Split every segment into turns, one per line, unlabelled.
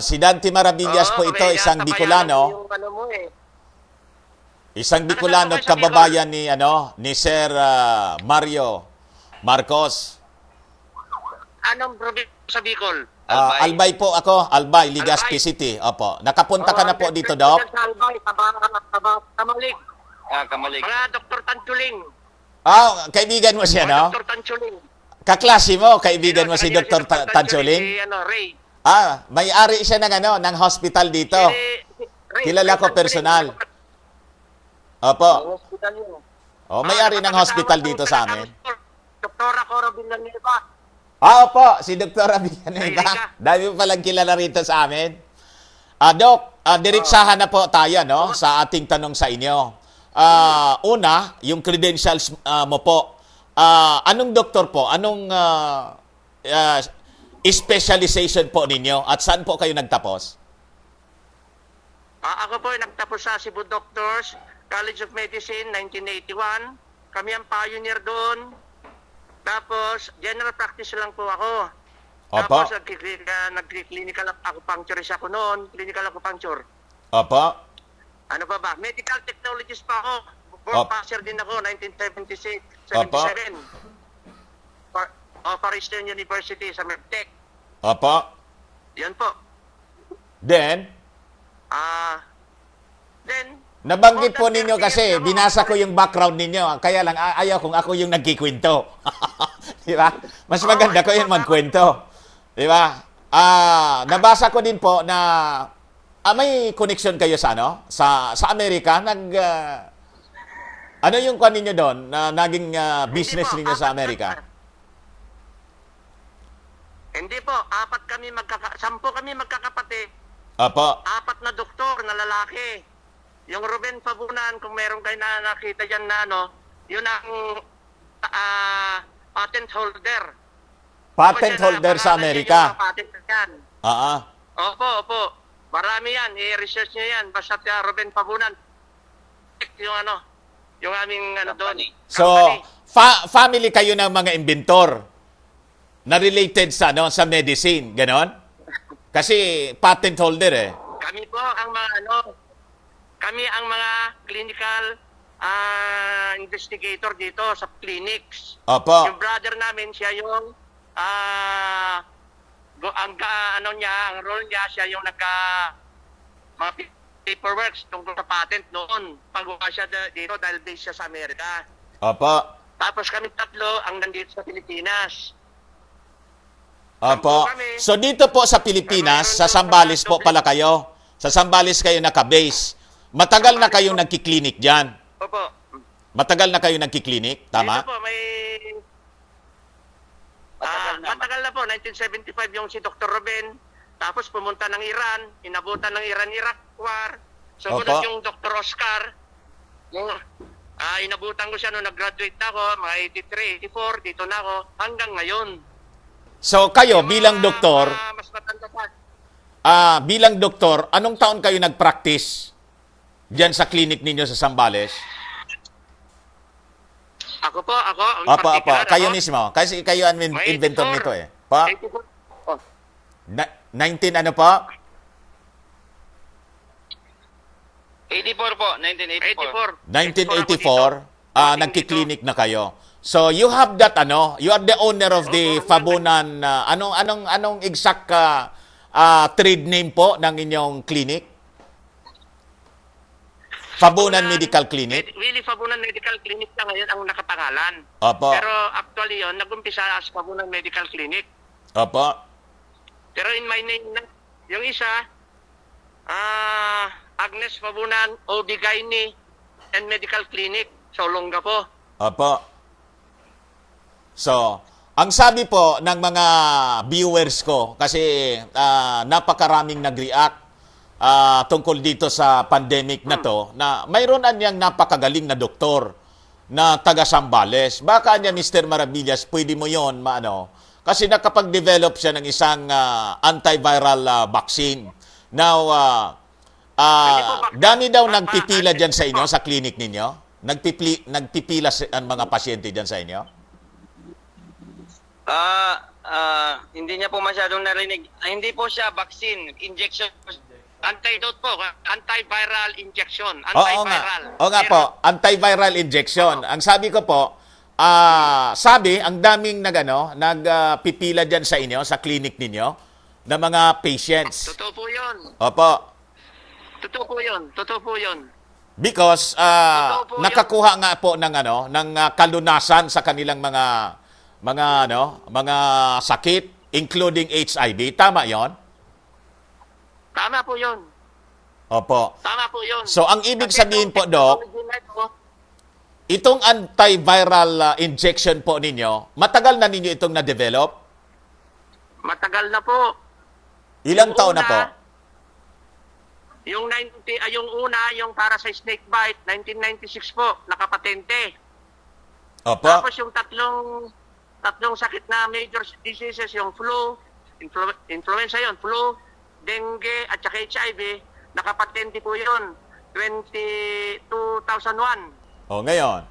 Si Dante Maravillas po ito,
may
isang
natabayanan
Bicolano.
yung ano mo eh.
Isang
Ano
Bicolano
saan
at
po kayo sa Bicol?
kababayan ni Sir Mario Marcos.
Anong probinsya sa Bicol?
Albay po ako, Albay, Legazpi
Albay.
City. Opo. Nakapunta ka na po dito, Doc?
Sa Albay, Kamalig.
Kamalig.
Mga Dr. Tanchuling.
Kaibigan mo siya, no?
Dr. Tanchuling.
Kaklase mo, kaibigan mo si Dr. Tancholing?
Si Ray.
May-ari siya ng hospital dito. Kilala ko personal. Opo.
Hospital yun.
May-ari ng hospital dito sa amin.
Doktora Cora Villanueva.
Opo, si Dr. Villanueva. Dami pa lang kilala rito sa amin. Doc, diretsahan na po tayo, no, sa ating tanong sa inyo. Una, yung credentials mo po. Anong doktor po? Anong specialization po ninyo? At saan po kayo nagtapos?
Ako po ay nagtapos sa Cebu Doctors College of Medicine 1981. Kami ang pioneer doon. Tapos general practice lang po ako.
Opo.
Tapos nag-clinical acupuncturist ako noon, clinical acupuncture.
Opo.
Ano pa ba? Medical technologist pa ako. Board passer din ako 1976, 77. Far Eastern University sa MedTech.
Opo.
Yan po.
Then, nabanggit po ninyo kasi, binasa ko yung background ninyo. Kaya lang, ayaw kung ako yung nagkikwento. Di ba? Mas maganda ko yung magkwento. Di ba? Nabasa ko din po na may connection kayo sa sa Amerika. Ano yung kwan ninyo doon na naging business ninyo sa Amerika?
Hindi po, 10 kami magkakapatid.
Opo.
4 na doktor na lalaki. Yung Ruben Fabunan, kung meron kayo na nakita dyan na yun ang patent holder.
Patent holder sa Amerika.
Patent yan. Opo. Marami yan. I-research nyo yan. Basta Ruben Fabunan. Yung aming doon.
So, family kayo ng mga inventor na related sa medicine, ganon? Kasi patent holder eh.
Kami po ang kami ang mga clinical investigator dito sa clinics.
Opo.
Yung brother namin, siya yung ang role niya, siya yung mga paperworks tungkol sa patent noon. Pagawa siya dito dahil based siya sa Amerika.
Opo.
Tapos kami 3 ang nandito sa Pilipinas.
Opo. So dito po sa Pilipinas, sa Zambales po pala kayo. Sa Zambales kayo naka-base. Matagal na kayong nagki-clinic diyan.
Opo.
Matagal na kayo nagki-clinic, tama?
Dito po may matagal na po, 1975 yung si Dr. Ruben. Tapos pumunta ng Iran, inabutan ng Iran-Iraq War. Sumunod
Opo.
yung Dr. Oscar. Yung inabutan ko siya nung nag-graduate na ako, mga 83, 84, dito na ako, hanggang ngayon.
So kayo bilang doktor,
mas matanda pa.
bilang doktor, anong taon kayo nag-practice diyan sa clinic ninyo sa Zambales?
Ako.
Opo. Kayo mismo. Kasi kayo ang inventor nito eh. Pa? 19 ano po?
84 po, 1984.
1984, nagki-clinic na kayo. So you have that you are the owner of the Fabunan, anong exact trade name po ng inyong clinic? Fabunan Medical Clinic?
Willie Fabunan Medical Clinic na ngayon ang nakapangalan.
Opo.
Pero actually yon nag-umpisa sa Fabunan Medical Clinic.
Opo.
Pero in my name na, yung isa, Agnes Fabunan, OB-GYN and Medical Clinic sa Olongapo.
Opo. So, ang sabi po ng mga viewers ko, kasi napakaraming nag-react tungkol dito sa pandemic na to, na mayroon niyang napakagaling na doktor na taga Zambales. Baka niya, Mr. Maravillas, pwede mo yon kasi nakapag-develop siya ng isang antiviral vaccine. Now, dami daw nagpipila dyan sa inyo, sa clinic ninyo? Nagpipila ang mga pasyente dyan sa inyo?
Hindi niya po masyadong narinig. Hindi po siya vaccine, injection.
Antidote po, antiviral injection.
Oo nga.
Antiviral.
Oo nga po, antiviral injection. Ang sabi ko po, ang daming nagpipila diyan sa inyo, sa clinic ninyo, na mga patients.
Totoo po yun.
Opo.
Totoo po yun. Totoo po yun.
Because
Totoo po
nakakuha nga po ng kalunasan sa kanilang mga sakit, including HIV. Tama 'yon?
Tama po yun.
Opo.
Tama po yun.
So ang ibig
Kasi
sabihin po,
itong
Doc,
technology na ito,
itong antiviral injection po ninyo, matagal na ninyo itong na-develop?
matagal na po.
Ilang
Yung
taon na
una,
po?
Yung una, yung para sa snake bite, 1996 po, nakapatente.
Opo.
Tapos yung tatlong sakit na major diseases, yung flu, influenza yon, flu, dengue, at saka HIV, nakapatente po yun, 2001.
O, ngayon.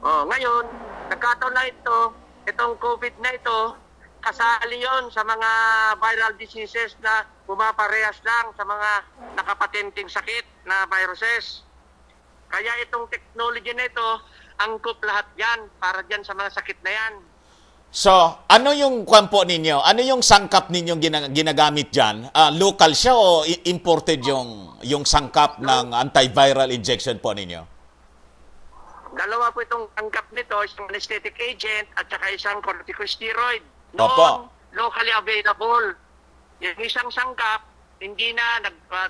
Ngayon, nagkataon na itong COVID na ito, kasali yon sa mga viral diseases na pumaparehas lang sa mga nakapatenting sakit na viruses. Kaya itong technology na ito, angkop lahat yan para dyan sa mga sakit na yan.
So, ano yung kwampo ninyo? Ano yung sangkap ninyong ginagamit dyan? Local siya o imported yung sangkap ng antiviral injection po ninyo?
Dalawa po itong angkap nito, isang anesthetic agent at saka isang corticosteroid.
Opo.
Noon, locally available. Yung isang sangkap, hindi na,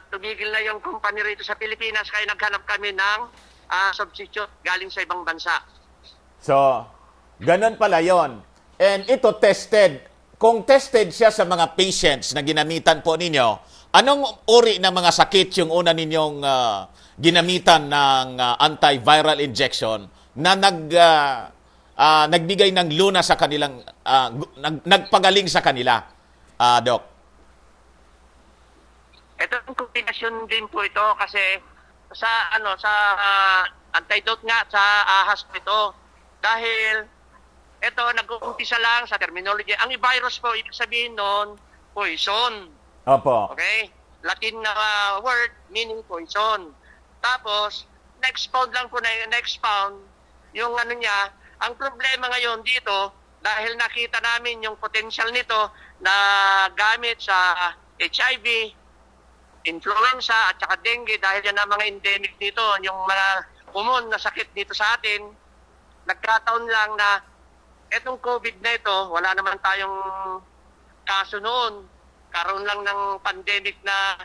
tumigil na yung company rito sa Pilipinas, kaya naghanap kami ng substitute galing sa ibang bansa.
So, ganun pala yon. And ito tested. Kung tested siya sa mga patients na ginamitan po ninyo, anong uri ng mga sakit yung una ninyong ginamitan ng antiviral injection na nagbigay ng luna sa kanilang, nagpagaling sa kanila, Doc?
Ito ang kombinasyon din po ito kasi sa antidote nga sa ahas po ito. Dahil ito nag-uumpisa lang sa terminology. Ang virus po, ibig sabihin nun, poison.
Opo.
Okay? Latin na word meaning poison. Tapos, na-expound lang po yung ano niya. Ang problema ngayon dito, dahil nakita namin yung potential nito na gamit sa HIV, influenza at saka dengue dahil yan ang mga endemic dito, yung mga common na sakit dito sa atin, nagkataon lang na etong COVID na ito, wala naman tayong kaso noon. Karoon lang ng pandemic na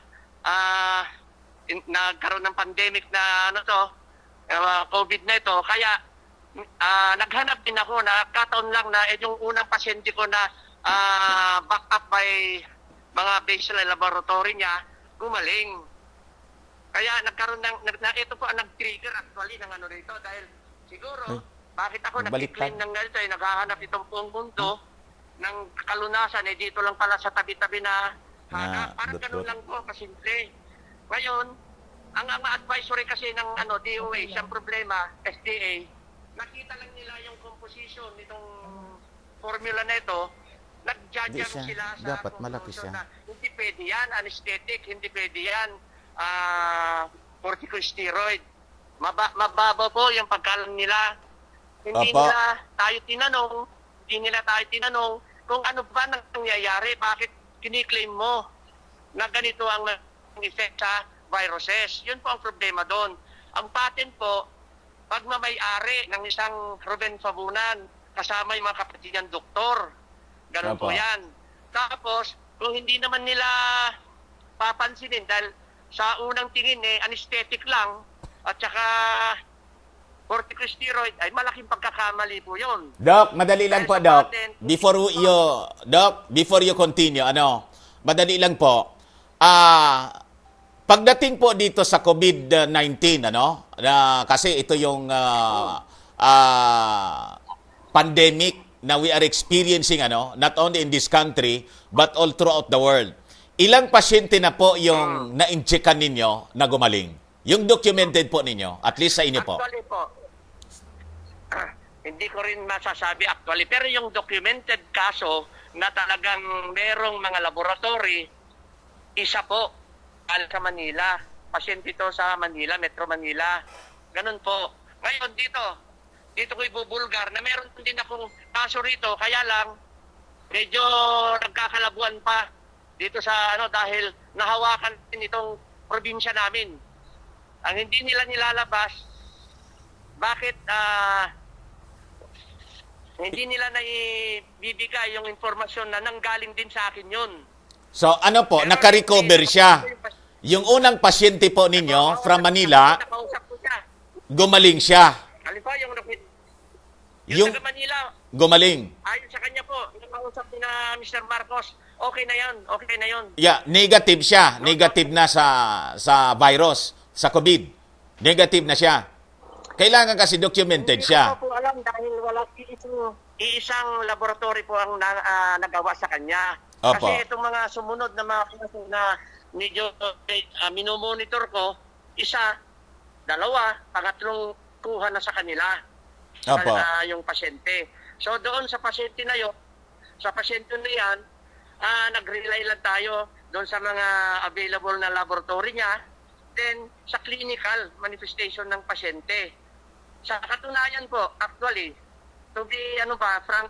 nagkaroon ng pandemic na COVID na ito. Kaya naghanap din ako na kataon lang na yung unang pasyente ko na back up by mga baseline laboratory niya, gumaling. Kaya nagkaroon ito po ang nag-trigger actually ng ano rito dahil siguro bakit ako nag-claim ng ganito naghahanap itong buong mundo ng kalunasan dito lang pala sa tabi-tabi na hanap. Parang ganun lang po, kasimple. Ngayon, ang advisory kasi ng DOH, siyang problema, FDA, nakita lang nila yung composition nitong formula na ito, nag-judge sila sa
dapat malaki siya.
na hindi pwede yan, anesthetic, hindi pwede yan, corticosteroid. Mababa po yung pagkalan nila. Hindi nila tayo tinanong kung ano ba nangyayari, bakit kiniklaim mo na ganito ang effect sa viruses. Yun po ang problema doon. Ang patent po, pagmamay-ari ng isang Ruben Fabunan, kasama yung mga kapatid niyang doktor. Ganun po yan. Tapos, kung hindi naman nila papansinin, dahil sa unang tingin anesthetic lang, at saka corticosteroid, ay malaking pagkakamali po yun.
Doc, madali lang po, Doc. Before you continue, madali lang po. Pagdating po dito sa COVID-19, kasi ito yung pandemic na we are experiencing, not only in this country, but all throughout the world. Ilang pasyente na po yung na-injectan ninyo na gumaling? Yung documented po ninyo, at least sa inyo po.
Actually po, hindi ko rin masasabi actually, pero yung documented kaso na talagang merong mga laboratory, isa po sa Manila. Pasyente ito sa Manila, Metro Manila. Ganun po. Ngayon dito ko ibubulgar na meron din akong kaso rito, kaya lang medyo nagkakalabuan pa dito sa dahil nahawakan din itong probinsya namin. Ang hindi nila nilalabas, bakit hindi nila naibibigay yung informasyon na nanggaling din sa akin yun.
So ano po,
Pero
naka-recover
hindi,
siya. Yung unang pasyente po ninyo from Manila,
nakausap ko siya.
gumaling siya.
Halimbawa
Yung
taga Manila,
gumaling.
ayon sa kanya po, nakausap ni na Mr. Marcos, okay na yun.
Yeah, negative siya. Negative na sa virus, sa COVID. Negative na siya. Kailangan kasi documented
Hindi
siya.
ko po alam dahil wala iisang laboratory po ang nagawa sa kanya.
Opo.
Kasi itong mga sumunod na mga kaso na medyo minomonitor ko, isa, dalawa, pangatlong kuha na sa kanila.
Opo.
Yung pasyente. So doon sa pasyente na yan, nag-rely lang tayo doon sa mga available na laboratory niya, then sa clinical manifestation ng pasyente. Sa katunayan po, actually, to be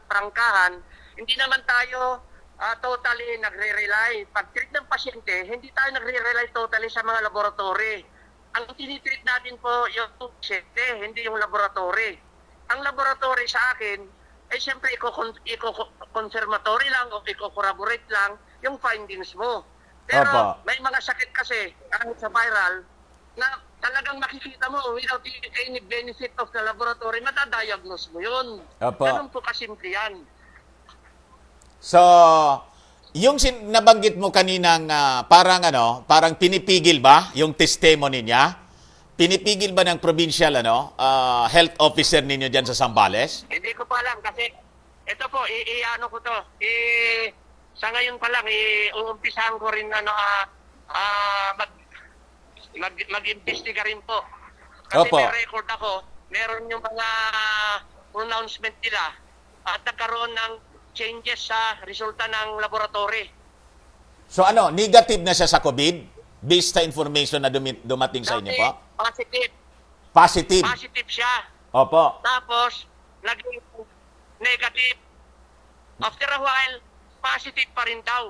prangkahan, hindi naman tayo totally nagre-rely. Pag treat ng pasyente, hindi tayo nagre-rely totally sa mga laboratory. Ang tinitreat natin po yung pasyente, hindi yung laboratory. Ang laboratory sa akin, ay siyempre i-confirmatory lang o i-corroborate lang yung findings mo. Pero
Opo.
may mga sakit kasi, kahit sa viral, na talagang makikita mo without any benefit of the laboratory, matadiagnose mo yun.
Opo.
Ganun po kasimple yan.
So, yung nabanggit mo kaninang parang pinipigil ba yung testimony niya? Pinipigil ba ng provincial health officer ninyo diyan sa Zambales?
Hindi ko pa alam kasi ito po, i-ano ko to. Sa ngayon pa lang, uumpisahan ko rin mag-imbestiga rin po. Kasi
Opo.
may record ako, meron yung mga pronouncement nila at nagkaroon ng changes sa resulta ng laboratory.
So negative na siya sa COVID based sa information na dumating sa inyo po?
Positive.
Positive.
Positive siya.
Opo.
Tapos, naging negative. After a while, positive pa rin daw.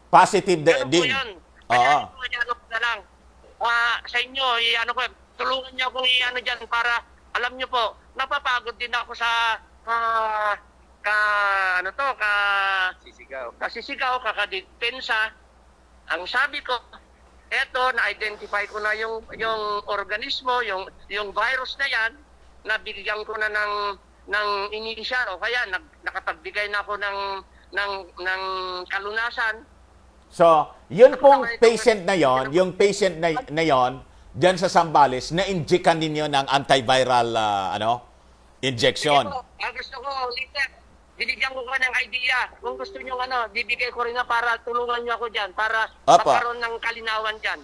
Positive
Ganun po
din.
yun.
Oo.
Kaya ano ko na lang. Sa inyo, tulungan niyo akong dyan para, alam niyo po, napapagod din ako sa kasisigaw, kakadepensa. Ang sabi ko, eto, na-identify ko na yung organismo, yung virus na yan, nabigyan ko na ng initial, o kaya nakapagbigay na ako ng kalunasan.
So, yun pong patient na yon, yung patient na yon, dyan sa Zambales, na-injectan ninyo ng antiviral injection.
Gusto ko, later, binigyan ko ng idea. Kung gusto nyo, bibigay ko rin na para tulungan nyo ako dyan, para
Opo.
magkaroon ng kalinawan dyan.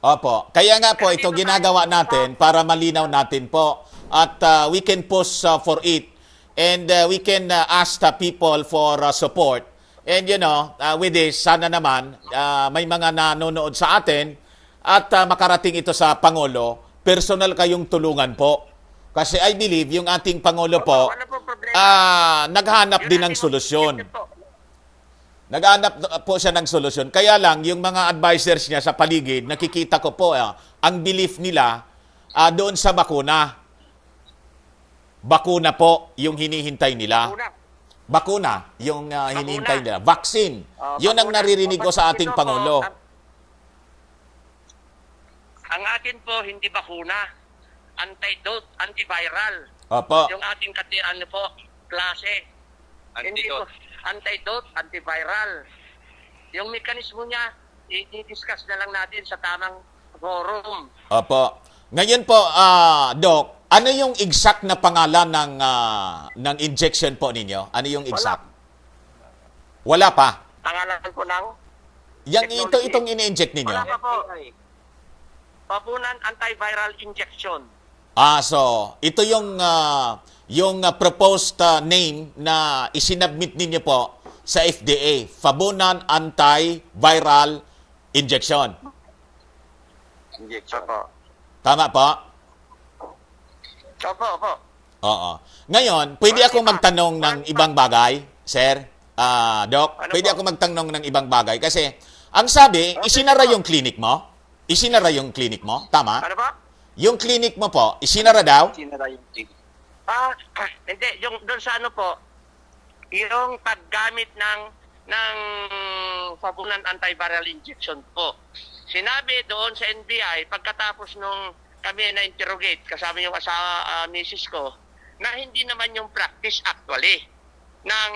Opo. Kaya nga po, ito ginagawa natin para malinaw natin po. At we can push for it. And we can ask the people for support. And with this, sana naman, may mga nanonood sa atin at makarating ito sa Pangulo, personal kayong tulungan po. Kasi I believe yung ating Pangulo po,
Wala po problema.
naghanap din ng solusyon. Naghanap po siya ng solusyon. Kaya lang, yung mga advisors niya sa paligid, nakikita ko po, ang belief nila doon sa bakuna. Bakuna po yung hinihintay nila. Bakuna yung hinihintay nila. Vaccine. Yun ang naririnig ko sa ating Pangulo.
Ang atin po, hindi bakuna. Antidote, antiviral.
Opo.
Yung ating klase. Hindi po. Antidote, antiviral. Yung mekanismo niya, i-discuss na lang natin sa tamang forum.
Opo. Ngayon po, Doc, ano yung exact na pangalan ng injection po ninyo? Ano yung exact? Wala pa.
Pangalan po ng
Itong ini-inject ninyo?
wala pa po. Papunan antiviral injection.
So, ito yung proposed name na isinabmit ninyo po sa FDA, Fabunan Antiviral Injection.
Injection. Opo.
Tama po?
Opo.
Oo. Ngayon, pwede ako magtanong ng ibang bagay, sir? Doc,
Ano
pwede
po?
ako magtanong ng ibang bagay kasi ang sabi, isinara yung clinic mo? Isinara yung clinic mo? Tama?
Ano ba?
Yung clinic mo po, isinara daw?
Sinara yung clinic.
Hindi, yung doon sa ano po, yung paggamit ng Fabunan Antiviral Injection po. Sinabi doon sa NBI, pagkatapos nung kami na-interrogate, kasama yung asawa, misis ko, na hindi naman yung practice actually ng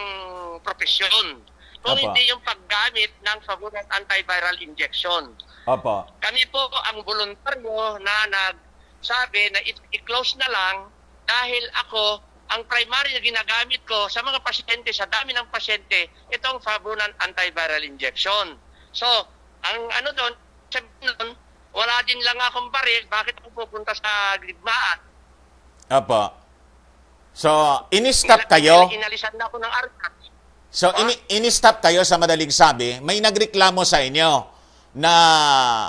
profesyon. Kung
Apa.
hindi yung paggamit ng Fabunan Antiviral Injection.
Opo.
Kami po ang voluntaryo na nagsabi na i-close na lang dahil ako, ang primary na ginagamit ko sa mga pasyente, sa dami ng pasyente, itong Fabunan Antiviral Injection. So, ang ano doon, sabi nun, wala din lang akong baril, bakit ako pupunta sa gligmaan?
Opo. So, in-stop kayo?
Inalisan na ako ng arkat.
So, in-stop kayo sa madaling sabi, may nagreklamo sa inyo na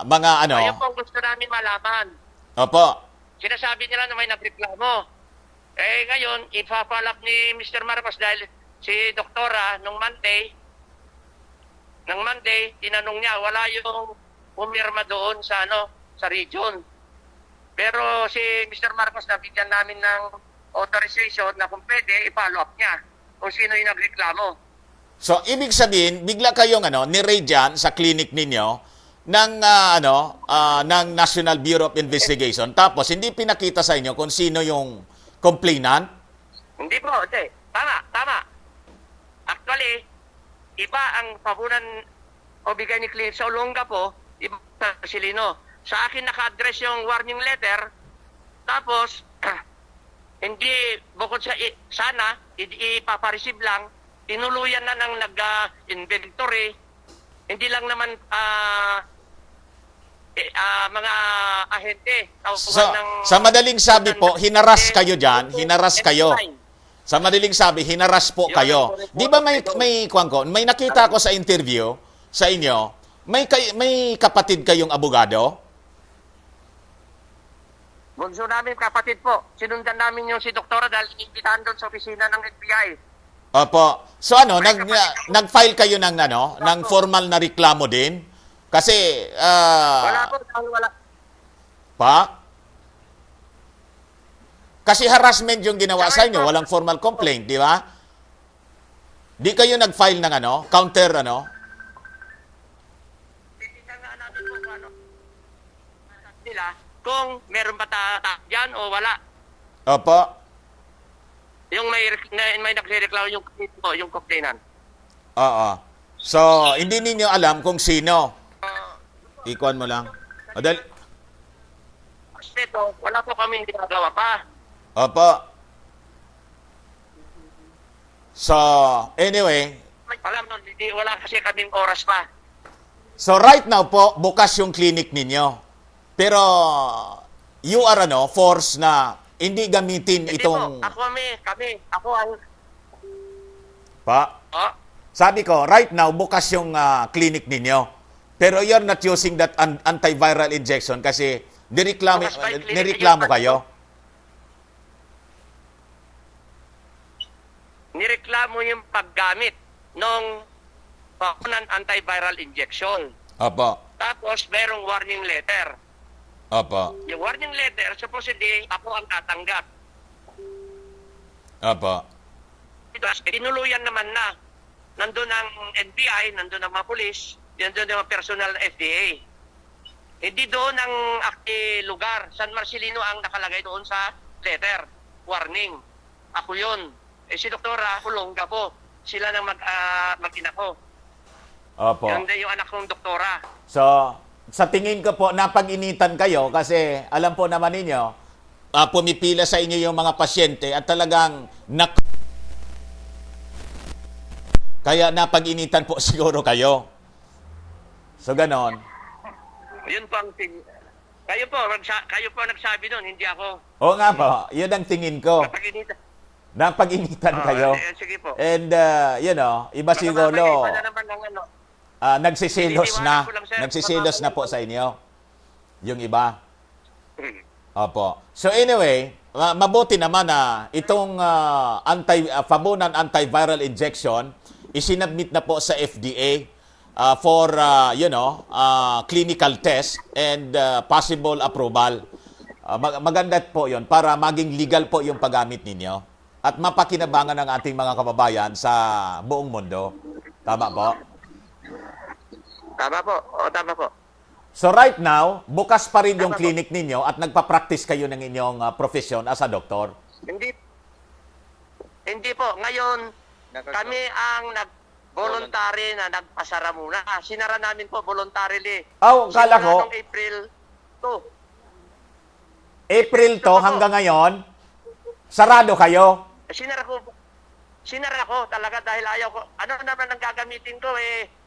mga ano?
Ayun po ang gusto namin malaman.
Opo.
Sinasabi nila na may nagreklamo. Eh ngayon, ipapalap ni Mr. Marcos dahil si Doktora nung Monday, tinanong niya, wala yung pumirma doon sa sa region. Pero si Mr. Marcos nabigyan namin ng authorization na kung pwede, i-follow up niya kung sino yung nagreklamo.
So, ibig sabihin, bigla kayong ni-raid sa clinic ninyo ng ng National Bureau of Investigation. Tapos hindi pinakita sa inyo kung sino yung complainant?
Hindi po, hindi. Tama. Actually, iba ang Fabunan o bigay ni Clint sa Olonga po, iba sa Silino. Sa akin naka-address yung warning letter, tapos, hindi, bukod sa sana, ipapareceive lang, tinuluyan na ng nag-inventory, hindi lang naman mga ahente.
So, sa madaling sabi po, hinaras kayo dyan, hinaras kayo. Sa madaling sabi, hinaras po kayo. Di ba may nakita ko sa interview sa inyo, may kapatid kayong abogado?
Bunso namin kapatid po. Sinundan namin yung si Doktora dahil inimbitahan doon sa opisina ng FBI.
Opo. So nag-file kayo ng formal na reklamo din? Kasi
Wala po, dahil wala.
pa? Kasi harassment yung ginawa sa inyo, walang formal complaint, di ba? Di kayo nag-file ng counter
Titignan nga namin po kung nila kung meron ba dyan o wala.
Opo.
Yung may nagre-reklamo yung complainant.
Oo. So, hindi ninyo alam kung sino. Ikuan mo lang.
Kasi ito, wala po kami ginagawa pa.
Opo. So, anyway.
Alam mo, wala kasi kaming oras pa.
So, right now po, bukas yung clinic ninyo. Pero, you are force na hindi gamitin
Hindi
itong...
po, ako ang...
Pa?
Oh,
Sabi ko, right now, bukas yung clinic ninyo. Pero you're not using that antiviral injection kasi nireklamo kayo.
nireklamo yung paggamit ng Fabunan Antiviral Injection.
Opo.
Tapos, merong warning letter.
Opo.
Yung warning letter, supposedly, ako ang tatanggap.
Opo.
Tinuluyan naman na. Nandun ang NBI, nandun ang mga polis, nandun ang personal ng FDA. Hindi doon ang lugar. San Marcelino ang nakalagay doon sa letter. Warning. Ako yun. Si Doktora Olonga po. Sila nang mag-ina ko.
Opo.
Yan din yung anak kong doktora.
So, sa tingin ko po, napag-initan kayo kasi alam po naman ninyo, pumipila sa inyo yung mga pasyente at talagang kaya napag-initan po siguro kayo. So, ganon.
Yun po ang kayo po nagsabi doon, hindi ako.
Oo nga po, yun ang tingin ko.
Napag-initan.
napag-initan kayo.
Sige po.
And, iba
Baka
siguro,
mamaya iba na naman ng ano.
nagsisilos
Iniiwanan
na.
ko lang, sir.
Nagsisilos na po sa inyo. Yung iba.
Hmm.
Opo. So anyway, mabuti naman na itong Fabunan antiviral injection isinabmit na po sa FDA for clinical test and possible approval. Maganda po 'yon para maging legal po yung paggamit ninyo at mapakinabangan ng ating mga kababayan sa buong mundo. Tama po?
Tama po. O, tama po.
So right now, bukas pa rin yung clinic ninyo at nagpa-practice kayo ng inyong profession as a doctor.
Hindi po. Ngayon, kami ang voluntary na nagpasara muna. Sinara namin po voluntarily.
Oh, kala
Simula
ko,
nung April 2.
April to hanggang ngayon, sarado kayo.
Sinara ko talaga dahil ayaw ko. Ano naman ang gagamitin ko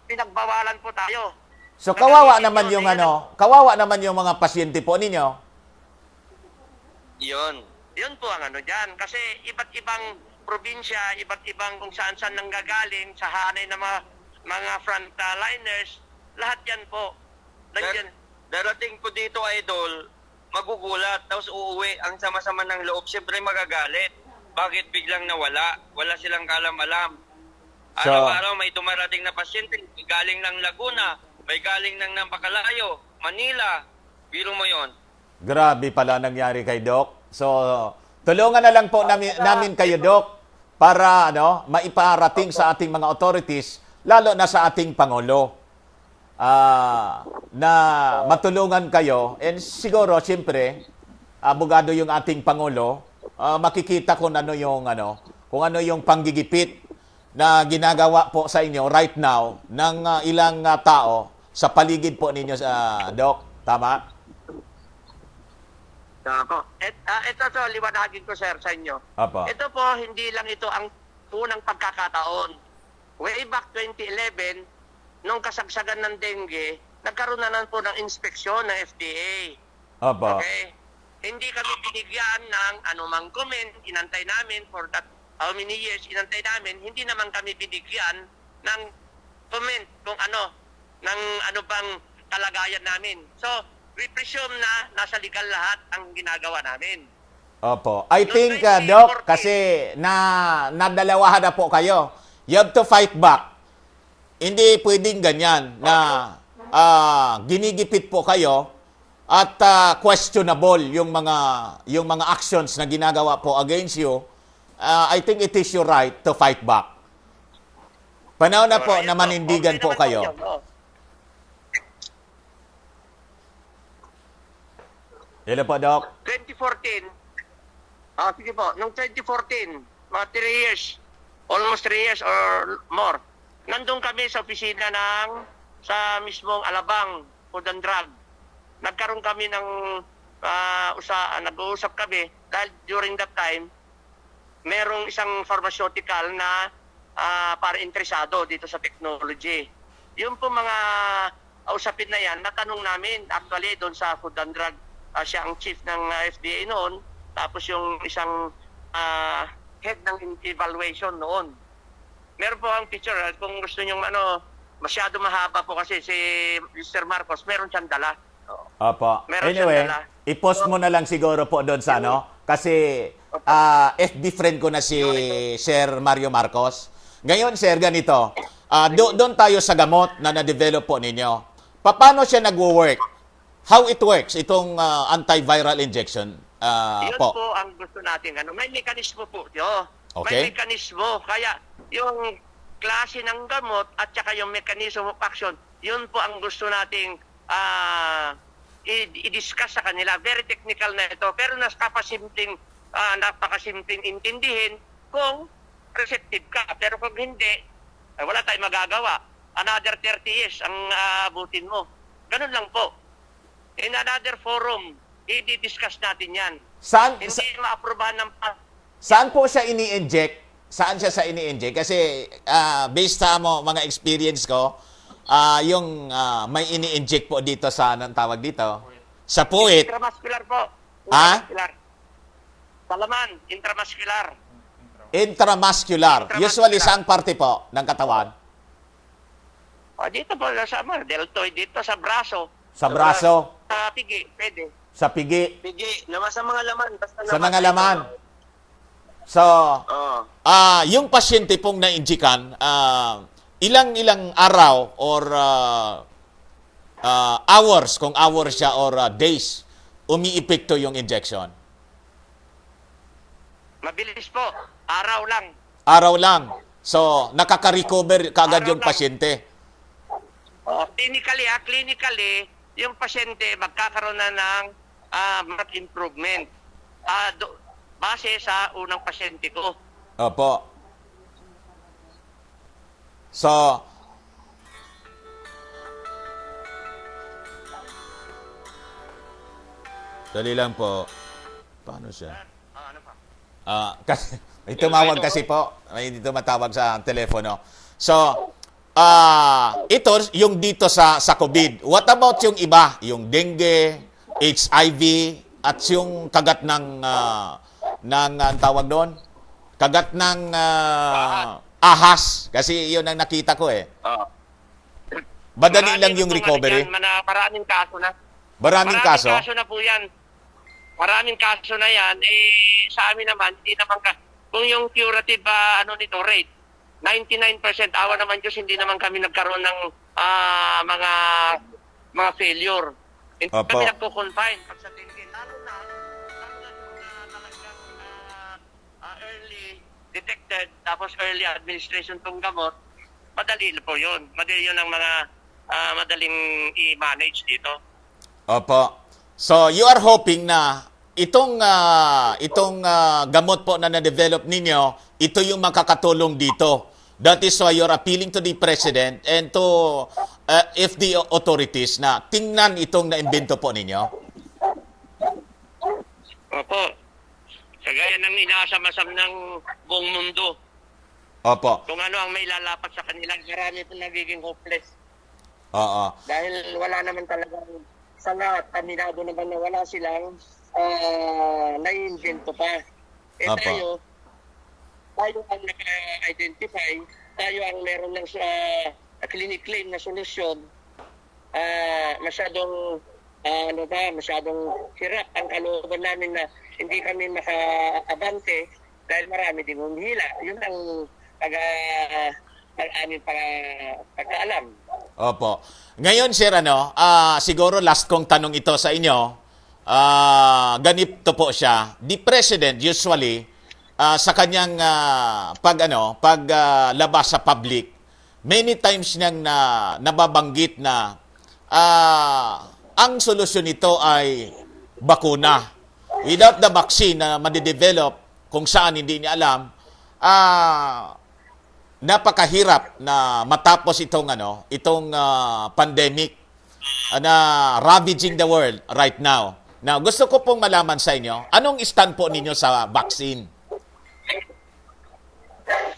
pinagbawalan po tayo.
So kawawa naman yung kawawa naman yung mga pasyente po ninyo.
Yun po ang ano dyan. Kasi iba't ibang probinsya, iba't ibang kung saan-saan nanggagaling, sa hanay ng mga frontliners, lahat yan po.
Darating po dito, idol, magugulat, tapos uuwi, ang sama-sama ng loob, siyempre magagalit. Bakit biglang nawala? Wala silang kalam-alam.
So,
Araw-araw may dumarating na pasyente, galing ng Laguna, may galing ng Napakalayo, Manila. Biro mo yon.
grabe pala nangyari kay Doc. So, tulungan na lang po namin kayo, Doc, para maiparating sa ating mga authorities, lalo na sa ating Pangulo, na matulungan kayo. And siguro, siyempre, abogado yung ating Pangulo, makikita kung ano yung panggigipit na ginagawa po sa inyo right now ng ilang tao sa paligid po ninyo, Doc. Tama?
Ako. Ito to, liwanagin ko sir sa inyo.
Apa.
Ito po, hindi lang ito ang unang pagkakataon. Way back 2011, nung kasagsagan ng dengue, nagkaroon na po ng inspeksyon ng FDA.
Apa.
Okay? Hindi kami binigyan ng anumang comment, inantay namin for that how many years, inantay namin, hindi naman kami binigyan ng comment kung ng ano bang kalagayan namin. So, we presume na nasa legal lahat ang ginagawa namin.
Opo. I
Noong
think,
2014,
Doc, kasi nadalawahan na po kayo. You have to fight back. Hindi pwedeng ganyan na ginigipit po kayo at questionable yung mga actions na ginagawa po against you. I think it is your right to fight back. Panahon na po na manindigan po kayo. Hello po, Doc.
2014, sige po, noong 2014, mga 3 years, almost 3 years or more, nandun kami sa opisina sa mismong Alabang, Food and Drug. Nagkaroon kami ng, nag-uusap kami dahil during that time, merong isang pharmaceutical na para interesado dito sa technology. Yung po mga usapin na yan, natanong namin actually doon sa Food and Drug, siya ang chief ng FDA noon, tapos yung isang head ng evaluation noon. Meron po ang picture, kung gusto nyo masyado mahaba po kasi si Mr. Marcos, meron siyang dala.
Opo.
Meron
Anyway,
siyang dala.
i-post mo na lang siguro po doon sa kasi FB friend ko na si Sir Mario Marcos. Ngayon, Sir, ganito. Doon tayo sa gamot na na-develop po ninyo. Paano siya nagwo-work? How it works, itong antiviral injection
Yun
po?
po ang gusto natin. May mekanismo po. Yo.
Okay.
May mekanismo. Kaya yung klase ng gamot at saka yung mechanism of action, yun po ang gusto nating i-discuss sa kanila. Very technical na ito. Pero napakasimpleng intindihin kung receptive ka. Pero kung hindi, wala tayong magagawa. Another 30 years ang abutin mo. Ganun lang po. In another forum, i-discuss natin yan. Hindi ma-aprobahan ng
Saan po siya ini-inject? Saan siya sa ini-inject? Kasi based sa mga experience ko, yung may ini-inject po dito sa, anong tawag dito? Sa puwit.
Intramuscular po.
Ha?
Intramuscular. Salaman, intramuscular.
Intramuscular. Usually, saang parte po ng katawan?
O, dito po, sa deltoid, dito sa braso.
Sa braso,
Sa pigi, pwede.
sa pigi,
Pigi, naman sa mga laman. Basta
sa mga laman. So,
Oo.
yung pasyente pong na-injikan, ilang araw or hours, kung hours siya or days, umiipekto yung injection?
Mabilis po. Araw lang.
Araw lang. So, nakaka-recover kaagad
Araw
yung
lang.
pasyente.
Clinically, yung pasyente magkakaroon na ng marked improvement. Base sa unang pasyente ko.
Opo. So, dali lang po. Paano siya?
Ano pa?
Kasi, may tumawag kasi po. May tumatawag sa telepono. So, ito yung dito sa COVID. What about yung iba? Yung dengue, HIV, at yung kagat ng ang tawag doon? Kagat ng ahas. Kasi yun ang nakita ko eh.
Oo.
Madali lang yung recovery.
Maraming kaso na.
Maraming kaso.
Maraming kaso na po yan. Maraming kaso na yan. Sa amin naman, hindi naman kung yung curative rate, 99% awa naman Diyos, hindi naman kami nagkaroon ng mga failure. Hindi
Opo.
kami nagko-confine. Pag sa tingin, lalo na yung talagang early detected, tapos early administration tong gamot, madali po yun. Madali yun ang mga madaling i-manage dito.
Opo. So, you are hoping na itong gamot po na na-develop ninyo, ito yung makakatulong dito. That is why you're appealing to the President and to FDA authorities na tingnan itong na-invento po ninyo.
Opo. Kagaya ng inaasam-asam ng buong mundo.
Opo.
Kung ano ang may lalapat sa kanilang, marami po nagiging hopeless.
Oo.
Dahil wala naman talagang sa lahat, aminado naman na wala silang nai-invento pa.
Opo.
Tayo ang naka-identify, tayo ang meron ng clinic claim na solusyon, masyadong masyadong hirap ang kalooban namin na hindi kami maka-abante dahil marami din humihila. Yun ang aming pagkaalam.
Opo. Ngayon, sir, siguro last kong tanong ito sa inyo. Ganito po siya. The President usually, sa kanyang paglabas sa public, many times niyang nababanggit na ang solusyon nito ay bakuna. Without the vaccine na madidevelop kung saan hindi niya alam, napakahirap na matapos itong pandemic na ravaging the world right now. Now, gusto ko pong malaman sa inyo, anong stand po ninyo sa vaccine?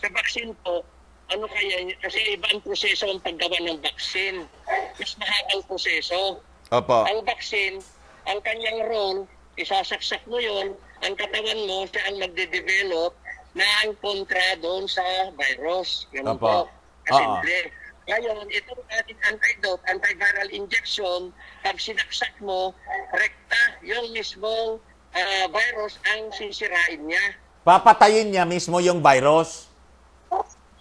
Sa vaccine po, kasi iba ang proseso ang paggawa ng vaccine. Mas mahabang proseso.
Opo.
Ang vaccine, ang kanyang role, isasaksak mo yon, ang katawan mo, siya ang magde-develop na ang kontra doon sa virus. Ganun
Opo.
po. Kasimple. Ngayon, itong ating antidote, antiviral injection, pag sinaksak mo, rekta, yung mismong virus ang sisirain niya.
Papatayin niya mismo yung virus.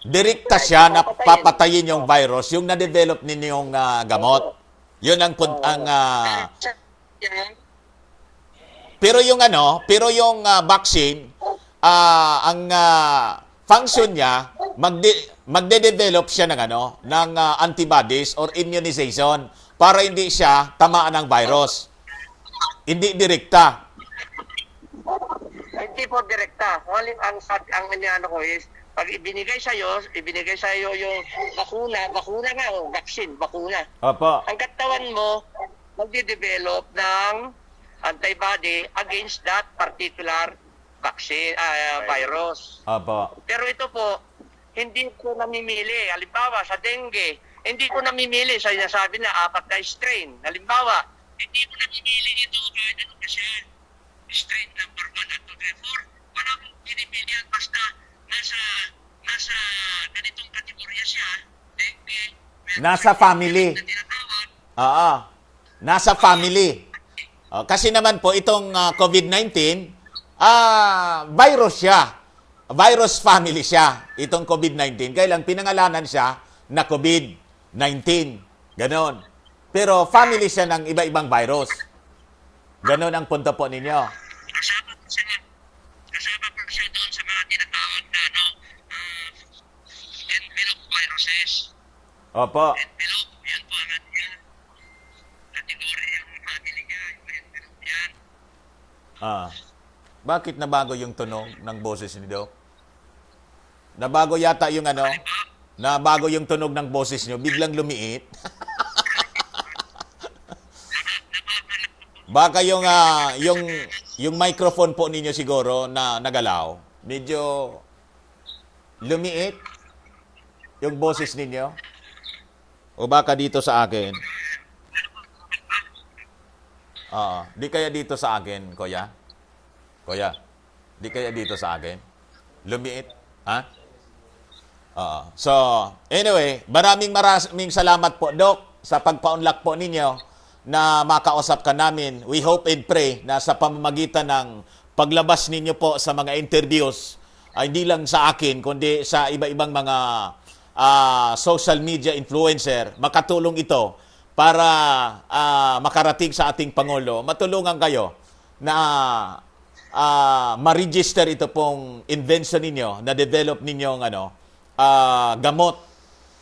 Direkta siya na papatayin yung virus, yung na-develop ninyong gamot. Yun ang pero yung vaccine, ang function niya, magde-develop siya ng antibodies or immunization para hindi siya tamaan ng virus. Hindi direkta.
Hindi po direkta. Ang ano ko is, pag ibinigay sa iyo yung bakuna nga, vaccine, bakuna.
Opo.
Ang katawan mo, magde-develop ng antibody against that particular vaccine, virus.
Opo.
Pero ito po, hindi ko namimili. Halimbawa, sa dengue, hindi ko namimili. Sa sinasabi na 4 na strain. Halimbawa, hindi ko namimili ito kahit ano pa siya. Strain number 1 at 2, 3, 4. Walang pinipili yan. Basta nasa nasa ganitong kategorya siya, dengue,
Nasa family.
na tinatawag.
Oo. Nasa family. Kasi naman po itong COVID-19, virus siya. Virus family siya. Itong COVID-19. Kaya lang pinangalanan siya na COVID-19. Ganon. Pero family siya ng iba-ibang virus. Ganon ang punto po ninyo.
Kasama po siya doon sa mga tinatawag na envelope viruses.
Opo.
Envelope, yan po ang ating kategorya yung family niya, yung envelope yan.
Bakit nabago yung tunog ng boses ni Doc? Nabago yata yung nabago yung tunog ng boses nyo, biglang lumiit. Baka yung microphone po ninyo siguro na nagalaw, medyo lumiit yung boses ninyo. O baka dito sa akin. Di kaya dito sa akin, Kuya? Kuya, di kaya dito sa akin? Lumiit? Ha? So, anyway, maraming salamat po, Doc, sa pagpa-unlock po ninyo na makausap ka namin. We hope and pray na sa pamamagitan ng paglabas ninyo po sa mga interviews, hindi lang sa akin, kundi sa iba-ibang mga social media influencer, makatulong ito para makarating sa ating Pangulo. Matulungan kayo na ma-register ito pong invention ninyo, na develop ninyong gamot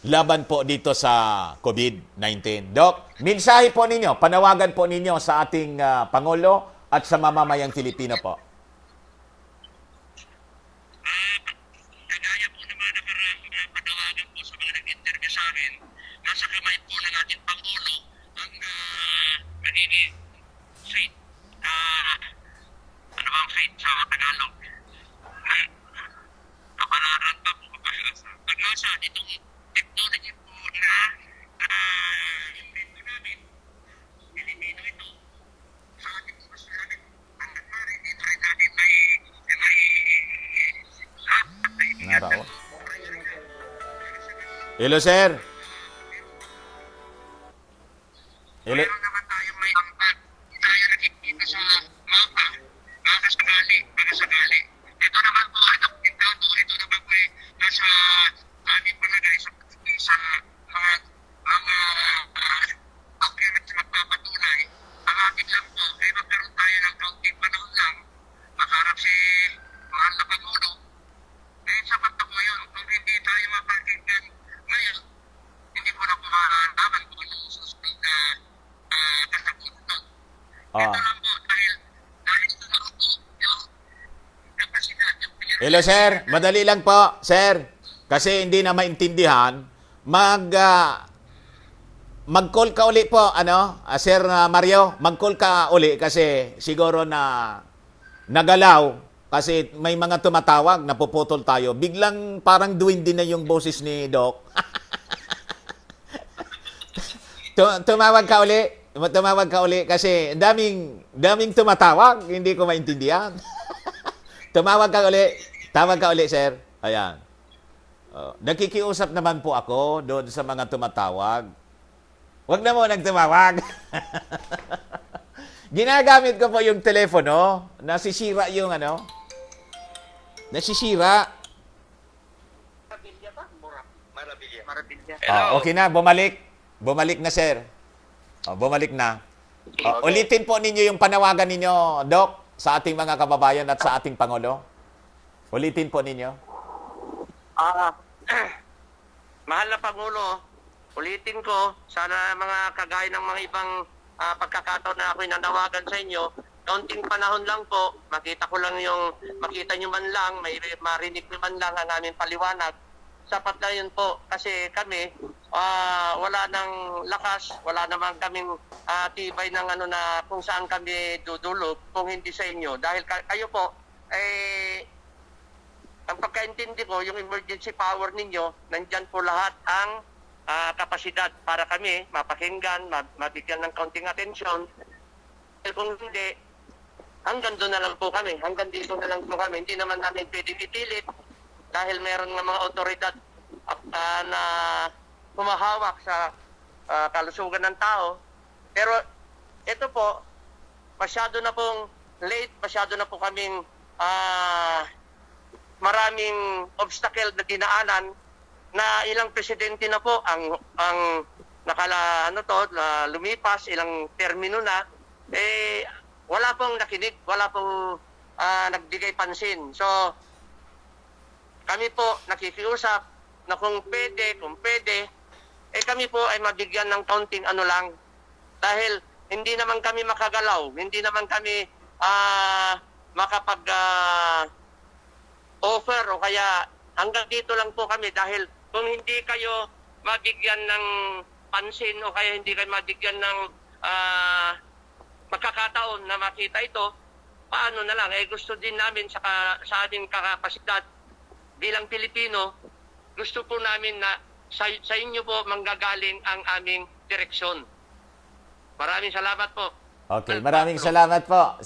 laban po dito sa COVID-19. Doc, mensahe po ninyo, panawagan po ninyo sa ating Pangulo at sa mamamayang Pilipino po.
Kagaya po naman nakarang panawagan po sa mga nag-interview sa akin, nasa kamay po ng ating Pangulo ang magiging fate, ano bang fate sa Tagalog? Kapalaran pa po pag-asa itong technology po na invento namin, Pilipino ito, sa ating mas namin, ang nangyari dito rin natin may
Naraw. Hello, sir. Hello.
meron naman tayo may angkat tayo nakikita sa mapa, baka sakali. Ito naman po, ito naman po nasa aming palagay sa mga documents na magpapatunay. Ang atin lang po, ay magkaroon tayo ng kaunting panahon lang, makarap si mahal na Pangulo. Sapat na po yun, kung hindi tayo mapakinggan ngayon, hindi po na po malaman kung anong susunod na kasagutan. Ito lang po, dahil ito na po yung kapasidad yung pinag-
Hello, sir. Madali lang po, sir. Kasi hindi na maintindihan. Mag-call ka uli po, Sir Mario. Mag-call ka uli kasi siguro na nagalaw. Kasi may mga tumatawag, napuputol tayo. Biglang parang duwindi na yung boses ni Doc. Tumawag ka uli kasi daming tumatawag, hindi ko maintindihan. Tawag ka uli, sir. Ayan. Nakikiusap naman po ako doon sa mga tumatawag. Huwag na mo nagtumawag. Ginagamit ko po yung telepono, nasisira yung nasisira.
Marabilia.
Okay na, bumalik na, sir. Bumalik na. Ulitin po ninyo yung panawagan ninyo, Doc, sa ating mga kababayan at sa ating Pangulo. Ulitin po ninyo.
Mahal na Pangulo, ulitin ko, sana mga kagaya ng mga ibang pagkakataon na ako'y nanawagan sa inyo, kaunting panahon lang po, makita nyo man lang, marinig nyo man lang ang aming paliwanag. Sapat na yun po, kasi kami, wala nang lakas, wala naman kaming tibay ng na kung saan kami dudulog kung hindi sa inyo. Dahil kayo po, ang pagkaintindi ko, yung emergency power ninyo, nandyan po lahat ang kapasidad para kami mapakinggan, mabigyan ng kaunting atensyon. Kung hindi, hanggang doon na lang po kami. Hanggang dito na lang po kami. Hindi naman namin pwede ipilit dahil meron ng mga otoridad na humahawak sa kalusugan ng tao. Pero ito po, masyado na pong late, masyado na po kaming maraming obstacle na dinaanan na ilang presidente na po ang lumipas, ilang termino na, wala pong nakinig, wala pong nagbigay pansin. So, kami po nakikiusap na kung pwede, kami po ay mabigyan ng kaunting ano lang. Dahil hindi naman kami makagalaw, hindi naman kami makapag-offer o kaya hanggang dito lang po kami dahil kung hindi kayo mabigyan ng pansin o kaya hindi kayo mabigyan ng magkakataon na makita ito, paano na lang? Gusto din namin sa aming kakapasidad bilang Pilipino, gusto po namin na sa inyo po manggagaling ang aming direksyon. Maraming salamat po.
Okay, maraming salamat po.